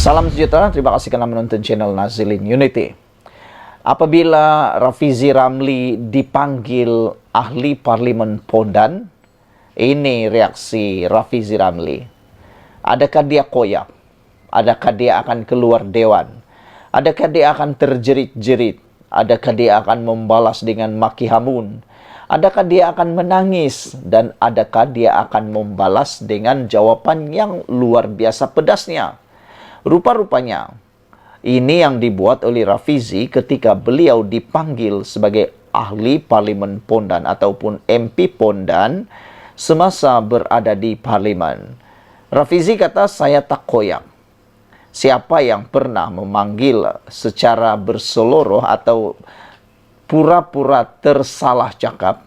Salam sejahtera, terima kasih karena menonton channel Nazilin Unity. Apabila Rafizi Ramli dipanggil ahli parlimen Pondan, ini reaksi Rafizi Ramli. Adakah dia koyak? Adakah dia akan keluar dewan? Adakah dia akan terjerit-jerit? Adakah dia akan membalas dengan maki hamun? Adakah dia akan menangis? Dan adakah dia akan membalas dengan jawaban yang luar biasa pedasnya? Rupa-rupanya, ini yang dibuat oleh Rafizi ketika beliau dipanggil sebagai ahli parlimen Pondan ataupun MP Pondan semasa berada di parlimen. Rafizi kata, saya tak koyak. Siapa yang pernah memanggil secara berseloroh atau pura-pura tersalah cakap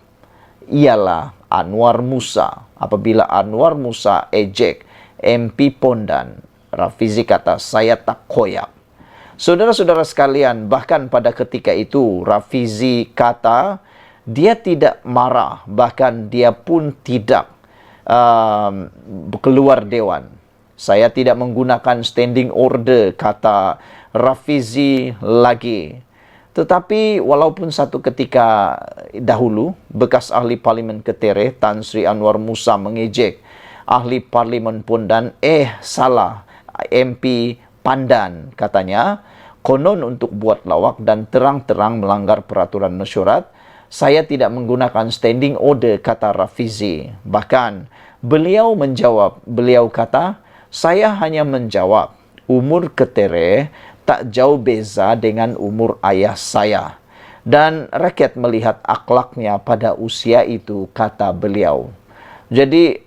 ialah Anwar Musa. Apabila Anwar Musa ejek MP Pondan, Rafizi kata, saya tak koyak. Saudara-saudara sekalian, bahkan pada ketika itu Rafizi kata dia tidak marah, bahkan dia pun tidak keluar dewan. Saya tidak menggunakan standing order, kata Rafizi lagi. Tetapi walaupun satu ketika dahulu bekas ahli parlimen Ketere Tan Sri Anwar Musa mengejek ahli parlimen Pondan, salah MP Pandan katanya, konon untuk buat lawak dan terang-terang melanggar peraturan mesyuarat. Saya tidak menggunakan standing order, kata Rafizi. Bahkan beliau menjawab, beliau kata, saya hanya menjawab, umur Ketere tak jauh beza dengan umur ayah saya. Dan rakyat melihat akhlaknya pada usia itu, kata beliau. Jadi,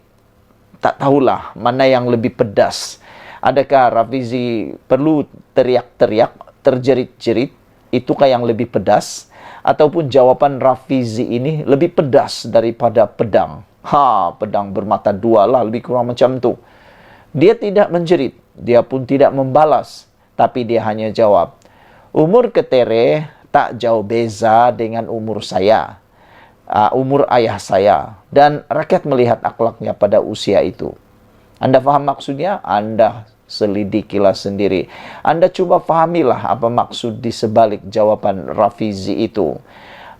tak tahulah mana yang lebih pedas. Adakah Rafizi perlu teriak-teriak, terjerit-jerit, itukah yang lebih pedas? Ataupun jawaban Rafizi ini lebih pedas daripada pedang? Pedang bermata dua lah, lebih kurang macam tu. Dia tidak menjerit, dia pun tidak membalas, tapi dia hanya jawab, umur Ketere tak jauh beza dengan umur saya, umur ayah saya. Dan rakyat melihat akhlaknya pada usia itu. Anda faham maksudnya? Anda selidikilah sendiri. Anda cuba fahamilah apa maksud di sebalik jawaban Rafizi itu.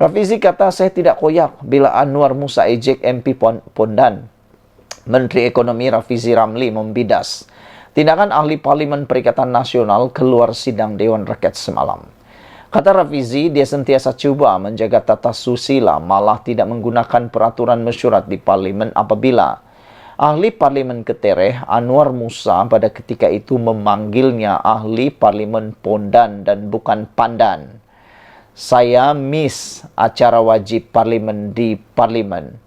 Rafizi kata, saya tidak koyak bila Anwar Musa ejek MP Pondan. Menteri Ekonomi Rafizi Ramli membidas. Tindakan ahli parlimen Perikatan Nasional keluar sidang Dewan Rakyat semalam. Kata Rafizi, dia sentiasa cuba menjaga tata susila, malah tidak menggunakan peraturan mesyuarat di parlimen apabila ahli parlimen Ketere Anwar Musa pada ketika itu memanggilnya ahli parlimen Pondan dan bukan Pandan. Saya miss acara wajib parlimen di parlimen.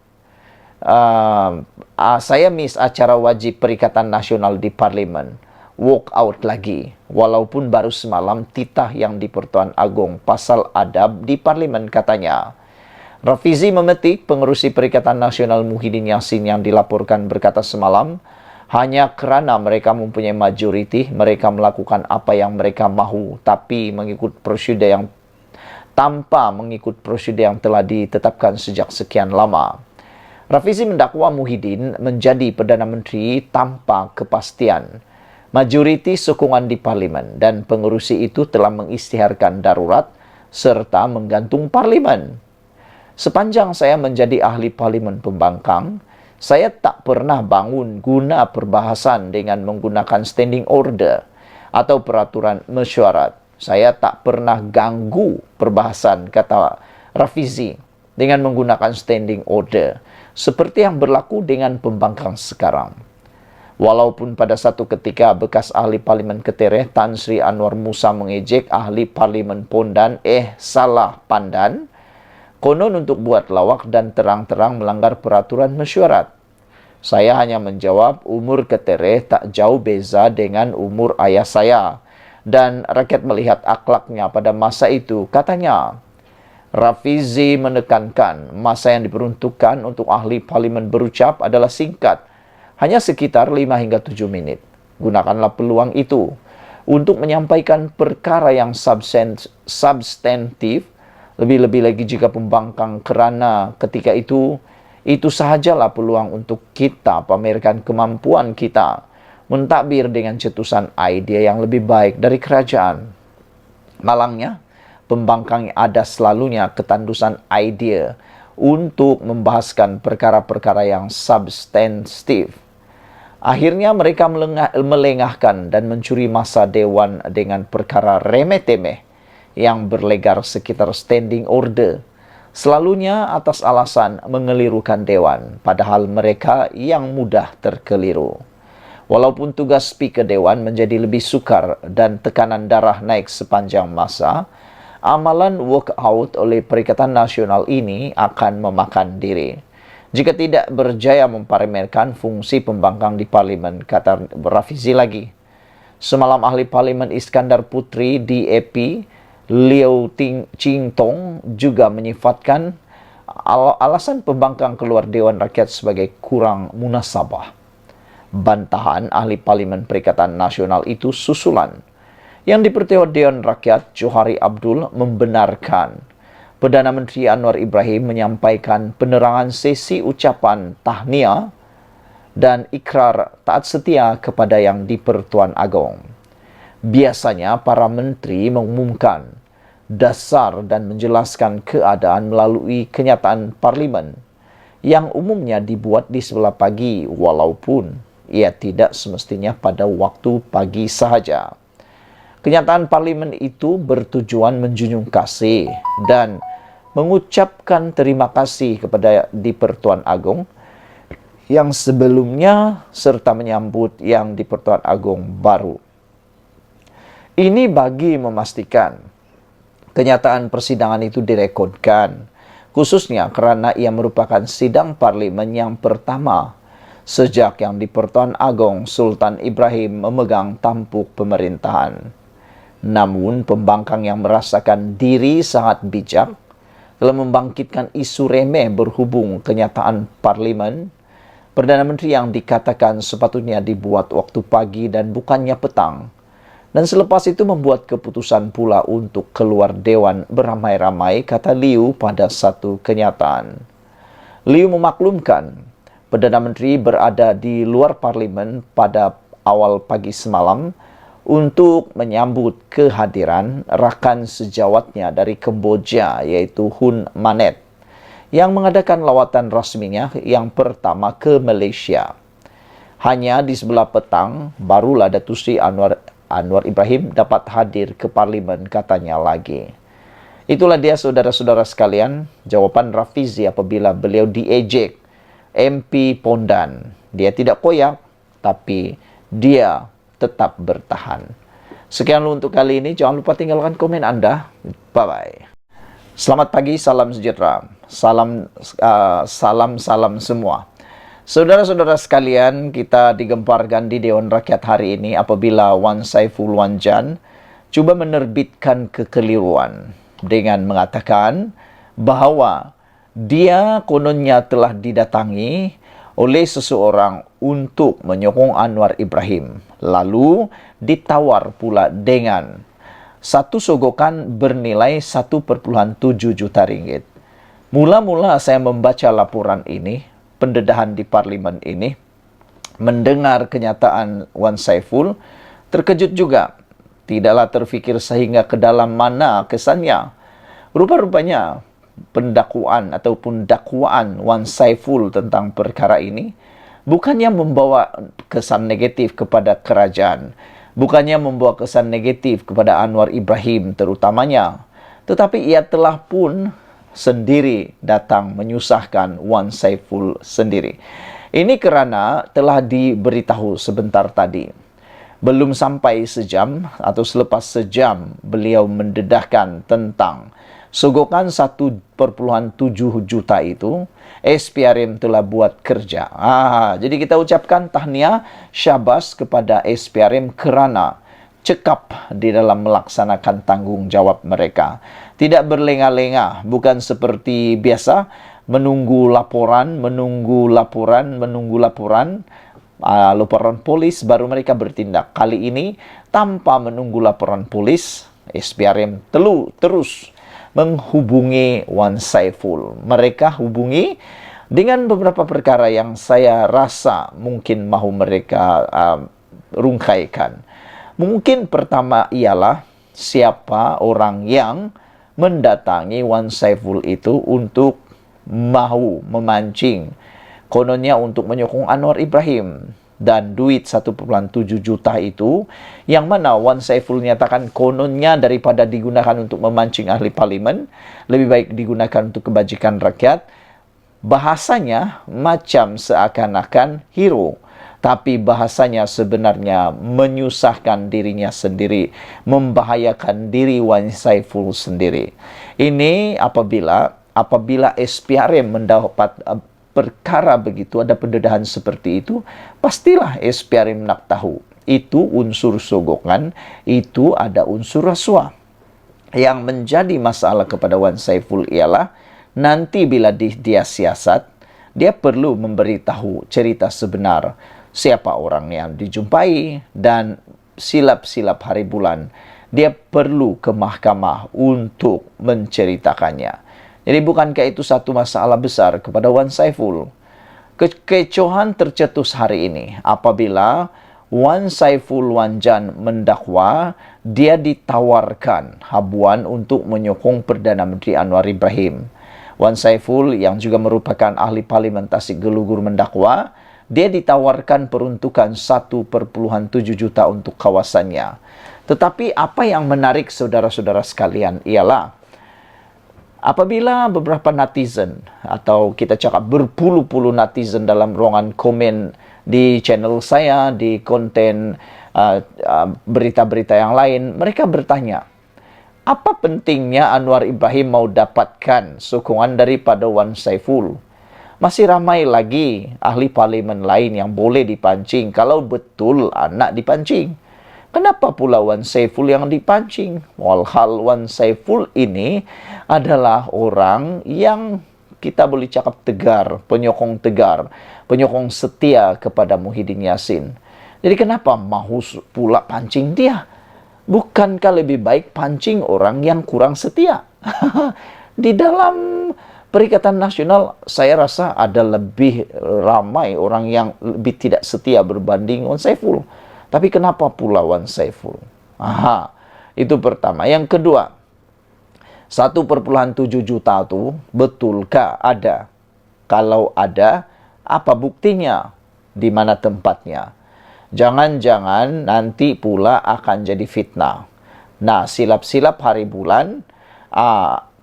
Saya miss acara wajib Perikatan Nasional di parlimen. Walk out lagi. Walaupun baru semalam titah yang di Pertuan Agong pasal adab di parlimen, katanya. Rafizi memetik pengerusi Perikatan Nasional Muhyiddin Yassin yang dilaporkan berkata semalam, hanya kerana mereka mempunyai majoriti, mereka melakukan apa yang mereka mahu, tapi mengikut prosedur yang telah ditetapkan sejak sekian lama. Rafizi mendakwa Muhyiddin menjadi Perdana Menteri tanpa kepastian, majoriti sokongan di parlimen, dan pengerusi itu telah mengisytiharkan darurat serta menggantung parlimen. Sepanjang saya menjadi ahli parlimen Pembangkang, saya tak pernah bangun guna perbahasan dengan menggunakan standing order atau peraturan mesyuarat. Saya tak pernah ganggu perbahasan, kata Rafizi, dengan menggunakan standing order, seperti yang berlaku dengan Pembangkang sekarang. Walaupun pada satu ketika bekas ahli parlimen Ketere Tan Sri Anwar Musa mengejek ahli parlimen Pondan, salah Pandan, konon untuk buat lawak dan terang-terang melanggar peraturan mesyuarat. Saya hanya menjawab, umur Ketere tak jauh beza dengan umur ayah saya. Dan rakyat melihat akhlaknya pada masa itu, katanya. Rafizi menekankan masa yang diperuntukkan untuk ahli parlimen berucap adalah singkat, hanya sekitar 5 hingga 7 menit. Gunakanlah peluang itu untuk menyampaikan perkara yang substantif, lebih-lebih lagi jika Pembangkang, kerana ketika itu sahajalah peluang untuk kita pamerkan kemampuan kita mentadbir dengan cetusan idea yang lebih baik dari kerajaan. Malangnya, pembangkang ada selalunya ketandusan idea untuk membahaskan perkara-perkara yang substantif. Akhirnya mereka melengahkan dan mencuri masa dewan dengan perkara remeh-temeh yang berlegar sekitar standing order, selalunya atas alasan mengelirukan dewan, padahal mereka yang mudah terkeliru. Walaupun tugas speaker dewan menjadi lebih sukar dan tekanan darah naik sepanjang masa, amalan workout oleh Perikatan Nasional ini akan memakan diri jika tidak berjaya memparlemenkan fungsi pembangkang di parlimen, kata Rafizi lagi. Semalam ahli parlimen Iskandar Putri DAP Liu Ching Tong juga menyifatkan alasan pembangkang keluar Dewan Rakyat sebagai kurang munasabah. Bantahan ahli parlimen Perikatan Nasional itu susulan. Yang dipertengok Dewan Rakyat Johari Abdul membenarkan Perdana Menteri Anwar Ibrahim menyampaikan penerangan sesi ucapan tahniah dan ikrar taat setia kepada Yang di-Pertuan Agong. Biasanya para menteri mengumumkan dasar dan menjelaskan keadaan melalui kenyataan parlimen yang umumnya dibuat di sebelah pagi, walaupun ia tidak semestinya pada waktu pagi sahaja. Kenyataan parlimen itu bertujuan menjunjung kasih dan mengucapkan terima kasih kepada di-Pertuan Agong yang sebelumnya serta menyambut Yang di-Pertuan Agong baru. Ini bagi memastikan kenyataan persidangan itu direkodkan, khususnya kerana ia merupakan sidang parlimen yang pertama sejak Yang di-Pertuan Agong Sultan Ibrahim memegang tampuk pemerintahan. Namun pembangkang yang merasakan diri sangat bijak telah membangkitkan isu remeh berhubung kenyataan parlimen Perdana Menteri yang dikatakan sepatutnya dibuat waktu pagi dan bukannya petang, dan selepas itu membuat keputusan pula untuk keluar dewan beramai-ramai, kata Liu pada satu kenyataan. Liu memaklumkan Perdana Menteri berada di luar parlimen pada awal pagi semalam untuk menyambut kehadiran rakan sejawatnya dari Kemboja, yaitu Hun Manet, yang mengadakan lawatan rasminya yang pertama ke Malaysia. Hanya di sebelah petang barulah Datuk Seri Anwar Ibrahim dapat hadir ke parlimen, katanya lagi. Itulah dia saudara-saudara sekalian, jawapan Rafizi apabila beliau diejek MP Pondan. Dia tidak koyak, tapi dia tetap bertahan. Sekian untuk kali ini. Jangan lupa tinggalkan komen Anda. Bye-bye. Selamat pagi, salam sejahtera. Salam semua. Saudara-saudara sekalian, kita digemparkan di Dewan Rakyat hari ini apabila Wan Saiful Wanjan cuba menerbitkan kekeliruan dengan mengatakan bahawa dia kononnya telah didatangi oleh seseorang untuk menyokong Anwar Ibrahim. Lalu ditawar pula dengan satu sogokan bernilai 1,7 juta ringgit. Mula-mula saya membaca laporan ini, pendedahan di parlimen ini, mendengar kenyataan Wan Saiful, terkejut juga. Tidaklah terfikir sehingga ke dalam mana kesannya. Rupa-rupanya pendakwaan ataupun dakwaan Wan Saiful tentang perkara ini bukannya membawa kesan negatif kepada kerajaan, bukannya membawa kesan negatif kepada Anwar Ibrahim terutamanya, tetapi ia telah pun sendiri datang menyusahkan Wan Saiful sendiri. Ini kerana telah diberitahu sebentar tadi. Belum sampai sejam atau selepas sejam beliau mendedahkan tentang sogokan 1,7 juta itu, SPRM telah buat kerja. Jadi kita ucapkan tahniah syabas kepada SPRM kerana cekap di dalam melaksanakan tanggungjawab mereka. Tidak berlengah-lengah, bukan seperti biasa menunggu laporan, laporan polis baru mereka bertindak. Kali ini tanpa menunggu laporan polis, SPRM terus menghubungi Wan Saiful. Mereka hubungi dengan beberapa perkara yang saya rasa mungkin mahu mereka rungkaikan. Mungkin pertama ialah siapa orang yang mendatangi Wan Saiful itu untuk mahu memancing, kononnya untuk menyokong Anwar Ibrahim. Dan duit 1,7 juta itu, yang mana Wan Saiful nyatakan kononnya daripada digunakan untuk memancing ahli parlimen, lebih baik digunakan untuk kebajikan rakyat. Bahasanya macam seakan-akan hero, tapi bahasanya sebenarnya menyusahkan dirinya sendiri, membahayakan diri Wan Saiful sendiri. Ini apabila SPRM mendapat perkara begitu, ada pendedahan seperti itu, pastilah SPRM nak tahu itu unsur sogokan, itu ada unsur rasuah. Yang menjadi masalah kepada Wan Saiful ialah nanti bila dia siasat, dia perlu memberitahu cerita sebenar, siapa orang yang dijumpai, dan silap-silap hari bulan dia perlu ke mahkamah untuk menceritakannya. Jadi bukankah itu satu masalah besar kepada Wan Saiful? Kekecohan tercetus hari ini apabila Wan Saiful Wanjan mendakwa dia ditawarkan habuan untuk menyokong Perdana Menteri Anwar Ibrahim. Wan Saiful yang juga merupakan ahli parlimen Tasik Gelugur mendakwa dia ditawarkan peruntukan 1,7 juta untuk kawasannya. Tetapi apa yang menarik saudara-saudara sekalian ialah apabila beberapa netizen, atau kita cakap berpuluh-puluh netizen dalam ruangan komen di channel saya, di konten berita-berita yang lain, mereka bertanya, apa pentingnya Anwar Ibrahim mau dapatkan sokongan daripada Wan Saiful? Masih ramai lagi ahli parlimen lain yang boleh dipancing kalau betul anak dipancing. Kenapa pula Wan Saiful yang dipancing? Walhal Wan Saiful ini adalah orang yang kita boleh cakap tegar, penyokong setia kepada Muhyiddin Yassin. Jadi kenapa mahu pula pancing dia? Bukankah lebih baik pancing orang yang kurang setia? Di dalam Perikatan Nasional, saya rasa ada lebih ramai orang yang lebih tidak setia berbanding Wan Saiful. Tapi kenapa pula Wan Saiful? Itu pertama. Yang kedua, 1,7 juta itu betulkah ada? Kalau ada, apa buktinya? Di mana tempatnya? Jangan-jangan nanti pula akan jadi fitnah. Nah, silap-silap hari bulan,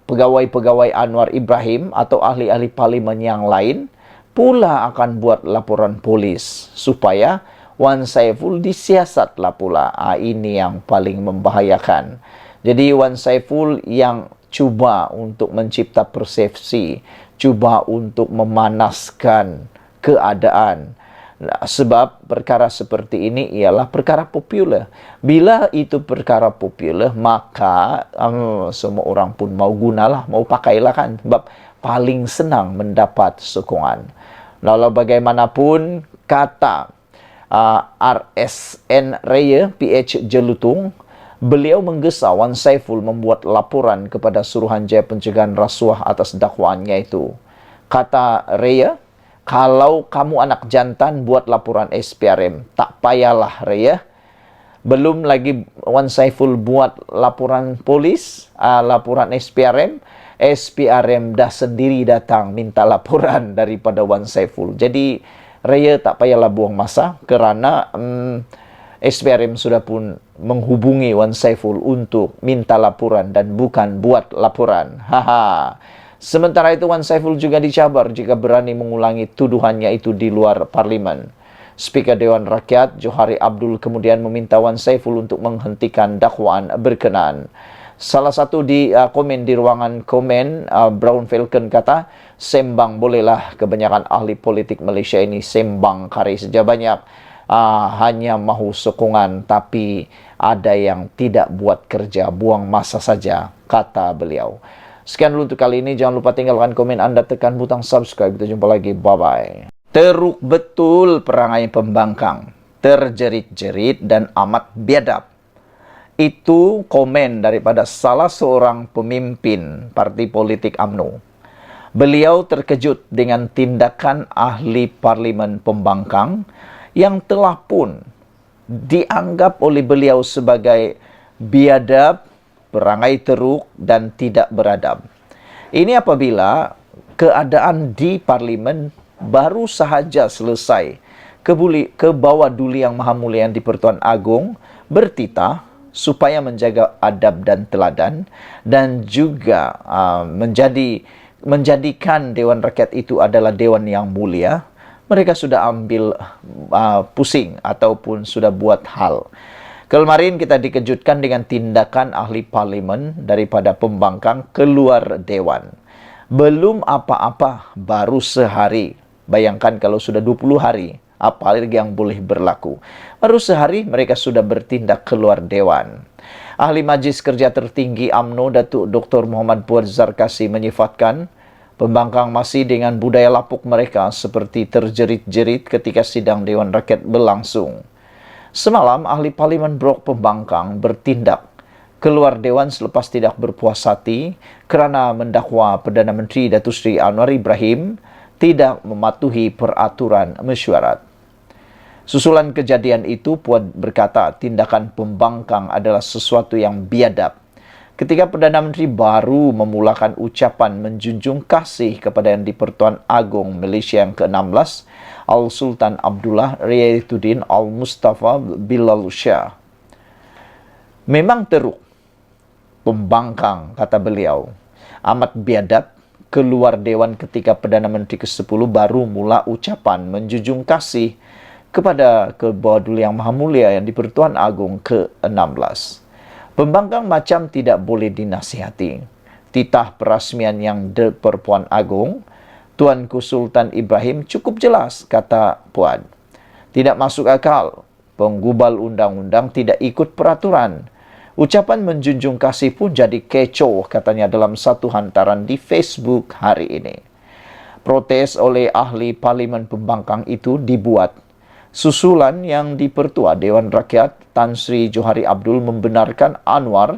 pegawai-pegawai Anwar Ibrahim atau ahli-ahli parlimen yang lain pula akan buat laporan polis supaya Wan Saiful disiasatlah pula. Ini yang paling membahayakan. Jadi Wan Saiful yang cuba untuk mencipta persepsi, cuba untuk memanaskan keadaan. Sebab perkara seperti ini ialah perkara popular. Bila itu perkara popular, maka semua orang pun mau gunalah, mau pakailah kan. Sebab paling senang mendapat sokongan. Lalu bagaimanapun kata RSN Raya PH Jelutung, beliau menggesa Wan Saiful membuat laporan kepada Suruhanjaya Pencegahan Rasuah atas dakwaannya itu. Kata Raya, kalau kamu anak jantan buat laporan SPRM, tak payahlah Raya. Belum lagi Wan Saiful buat laporan polis, laporan SPRM, SPRM dah sendiri datang minta laporan daripada Wan Saiful. Jadi Raya tak payahlah buang masa kerana SPRM sudah pun menghubungi Wan Saiful untuk minta laporan dan bukan buat laporan. Sementara itu Wan Saiful juga dicabar jika berani mengulangi tuduhannya itu di luar parlimen. Speaker Dewan Rakyat Johari Abdul kemudian meminta Wan Saiful untuk menghentikan dakwaan berkenaan. Salah satu di komen di ruangan komen, Brown Falcon kata, sembang bolehlah, kebanyakan ahli politik Malaysia ini sembang kari saja banyak. Hanya mahu sokongan, tapi ada yang tidak buat kerja, buang masa saja, kata beliau. Sekian dulu untuk kali ini, jangan lupa tinggalkan komen Anda, tekan butang subscribe, kita jumpa lagi, bye-bye. Teruk betul perangai pembangkang, terjerit-jerit dan amat biadab. Itu komen daripada salah seorang pemimpin parti politik UMNO. Beliau terkejut dengan tindakan ahli parlimen pembangkang yang telah pun dianggap oleh beliau sebagai biadab, perangai teruk dan tidak beradab. Ini apabila keadaan di parlimen baru sahaja selesai. Ke bawah duli yang maha mulia yang di-Pertuan Agong bertitah supaya menjaga adab dan teladan, dan juga menjadikan Dewan Rakyat itu adalah dewan yang mulia. Mereka sudah ambil pusing ataupun sudah buat hal. Kemarin kita dikejutkan dengan tindakan ahli parlimen daripada pembangkang keluar dewan. Belum apa-apa, baru sehari. Bayangkan kalau sudah 20 hari, apa lagi yang boleh berlaku. Baru sehari mereka sudah bertindak keluar dewan. Ahli Majlis Kerja Tertinggi UMNO Datuk Dr. Muhammad Puad Zarkasi menyifatkan pembangkang masih dengan budaya lapuk mereka seperti terjerit-jerit ketika sidang Dewan Rakyat berlangsung. Semalam, ahli parlimen Brok Pembangkang bertindak keluar dewan selepas tidak berpuas hati kerana mendakwa Perdana Menteri Datuk Seri Anwar Ibrahim tidak mematuhi peraturan mesyuarat. Susulan kejadian itu, Puad berkata tindakan pembangkang adalah sesuatu yang biadab. Ketika Perdana Menteri baru memulakan ucapan menjunjung kasih kepada Yang di-Pertuan Agong Malaysia yang ke-16, Al-Sultan Abdullah Riayatuddin Al-Mustafa Bilal Shah. Memang teruk, pembangkang, kata beliau. Amat biadab keluar dewan ketika Perdana Menteri ke-10 baru mula ucapan menjunjung kasih kepada bawah duli yang maha mulia Yang di-Pertuan Agong ke-16. Pembangkang macam tidak boleh dinasihati. Titah perasmian Yang di-Pertuan Agong, Tuanku Sultan Ibrahim cukup jelas, kata Puad. Tidak masuk akal. Penggubal undang-undang tidak ikut peraturan. Ucapan menjunjung kasih pun jadi kecoh, katanya dalam satu hantaran di Facebook hari ini. Protes oleh ahli parlimen pembangkang itu dibuat. Susulan Yang di-Pertua Dewan Rakyat Tan Sri Johari Abdul membenarkan Anwar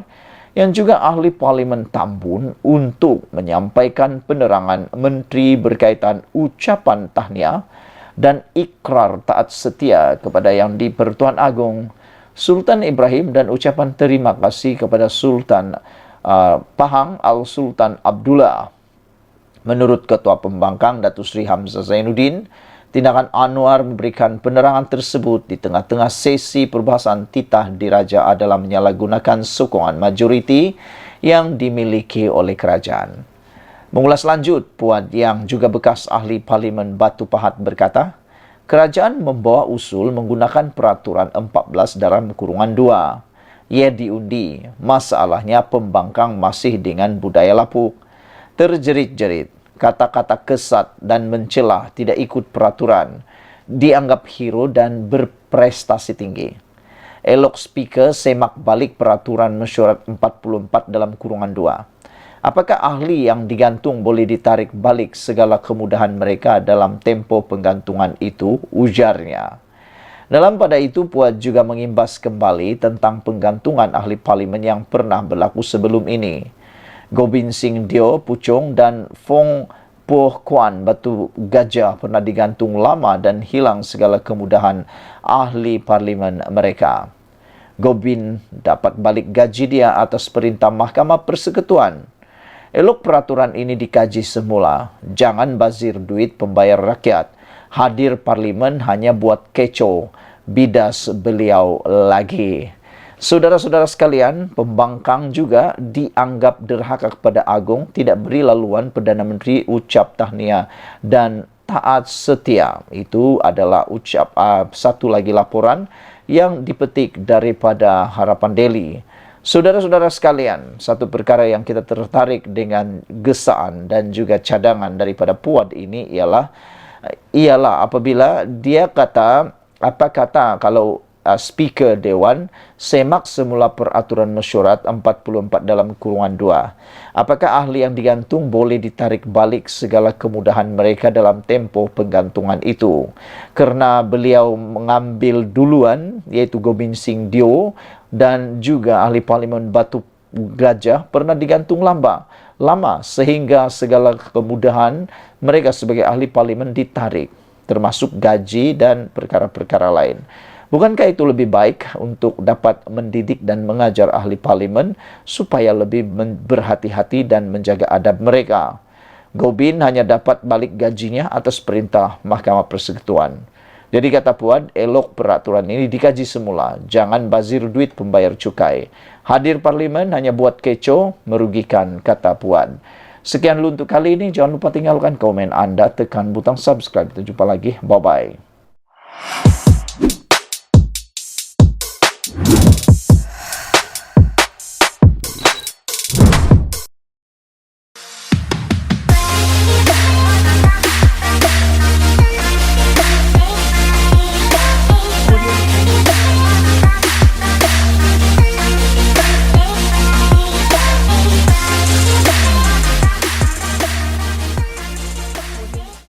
yang juga ahli parlimen Tambun untuk menyampaikan penerangan menteri berkaitan ucapan tahniah dan ikrar taat setia kepada Yang di-Pertuan Agong Sultan Ibrahim dan ucapan terima kasih kepada Sultan Pahang Al-Sultan Abdullah. Menurut Ketua Pembangkang Datuk Seri Hamzah Zainuddin, tindakan Anwar memberikan penerangan tersebut di tengah-tengah sesi perbahasan titah diraja adalah menyalahgunakan sokongan majoriti yang dimiliki oleh kerajaan. Mengulas lanjut, Puad yang juga bekas ahli parlimen Batu Pahat berkata, kerajaan membawa usul menggunakan peraturan 14 dalam kurungan 2. Ia diundi. Masalahnya pembangkang masih dengan budaya lapuk. Terjerit-jerit. Kata-kata kesat dan mencela tidak ikut peraturan, dianggap hero dan berprestasi tinggi. Elok speaker semak balik peraturan mesyuarat 44 dalam kurungan 2. Apakah ahli yang digantung boleh ditarik balik segala kemudahan mereka dalam tempo penggantungan itu? Ujarnya. Dalam pada itu, Puad juga mengimbas kembali tentang penggantungan ahli parlimen yang pernah berlaku sebelum ini. Gobind Singh Dio Puchong dan Fong Poh Kuan Batu Gajah pernah digantung lama dan hilang segala kemudahan ahli parlimen mereka. Gobind dapat balik gaji dia atas perintah Mahkamah Persekutuan. Elok peraturan ini dikaji semula. Jangan bazir duit pembayar rakyat. Hadir parlimen hanya buat kecoh. Bidas beliau lagi. Saudara-saudara sekalian, pembangkang juga dianggap derhaka kepada Agong, tidak beri laluan Perdana Menteri ucap tahniah dan taat setia. Itu adalah satu lagi laporan yang dipetik daripada Harapan Daily. Saudara-saudara sekalian, satu perkara yang kita tertarik dengan gesaan dan juga cadangan daripada Puad ini ialah apabila dia kata, kalau Speaker Dewan semak semula peraturan mesyuarat 44 dalam kurungan 2. Apakah ahli yang digantung boleh ditarik balik segala kemudahan mereka dalam tempo penggantungan itu? Kerana beliau mengambil duluan, iaitu Gobind Singh Dio dan juga ahli parlimen Batu Gajah pernah digantung lama sehingga segala kemudahan mereka sebagai ahli parlimen ditarik, termasuk gaji dan perkara-perkara lain. Bukankah itu lebih baik untuk dapat mendidik dan mengajar ahli parlimen supaya lebih berhati-hati dan menjaga adab mereka? Go Bin hanya dapat balik gajinya atas perintah Mahkamah Persekutuan. Jadi kata Puan, elok peraturan ini dikaji semula. Jangan bazir duit pembayar cukai. Hadir parlimen hanya buat kecoh, merugikan, kata Puan. Sekian dulu untuk kali ini. Jangan lupa tinggalkan komen Anda, tekan butang subscribe. Kita jumpa lagi. Bye-bye.